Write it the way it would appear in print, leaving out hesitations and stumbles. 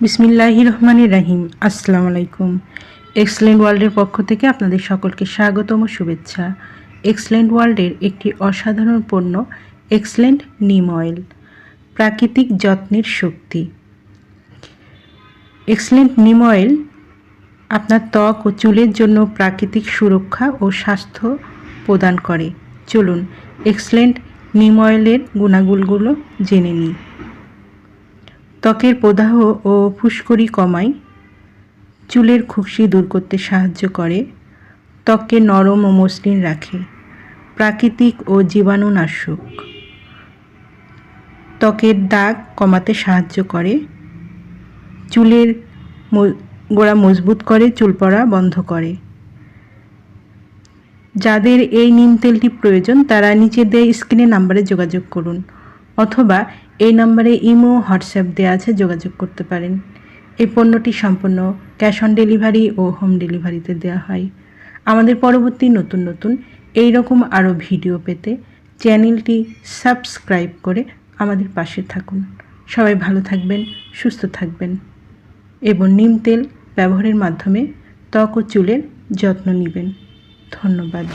বিসমিল্লাহির রহমানির রহিম। আসসালামু আলাইকুম। এক্সেলেন্ট ওয়ার্ল্ডের পক্ষ থেকে আপনাদের সকলকে স্বাগতম ও শুভেচ্ছা। এক্সেলেন্ট ওয়ার্ল্ডের একটি অসাধারণ পণ্য এক্সেলেন্ট নিম অয়েল, প্রাকৃতিক যত্নের শক্তি। এক্সেলেন্ট নিম অয়েল আপনার ত্বক ও চুলের জন্য প্রাকৃতিক সুরক্ষা ও স্বাস্থ্য প্রদান করে। চলুন এক্সেলেন্ট নিম অয়েলের গুণাগুণগুলো জেনে নিই। ত্বকের প্রদাহ ও ফুসকুড়ি কমায়, চুলের খুশকি দূর করতে সাহায্য করে, ত্বককে নরম ও মসৃণ রাখে, প্রাকৃতিক ও জীবাণুনাশক, ত্বকের দাগ কমাতে সাহায্য করে, চুলের গোড়া মজবুত করে, চুল পড়া বন্ধ করে। যাদের এই নিম তেলটি প্রয়োজন তারা নিচে দেওয়া স্ক্রিনে নাম্বারে যোগাযোগ করুন, অথবা এই নাম্বারে ইমো হোয়াটসঅ্যাপ দেওয়া আছে, যোগাযোগ করতে পারেন। এই পণ্যটি সম্পূর্ণ ক্যাশ অন ডেলিভারি ও হোম ডেলিভারিতে দেওয়া হয়। আমাদের পরবর্তী নতুন নতুন এই রকম আরও ভিডিও পেতে চ্যানেলটি সাবস্ক্রাইব করে আমাদের পাশে থাকুন। সবাই ভালো থাকবেন, সুস্থ থাকবেন এবং নিম তেল ব্যবহারের মাধ্যমে ত্বক ও চুলের যত্ন নেবেন। ধন্যবাদ।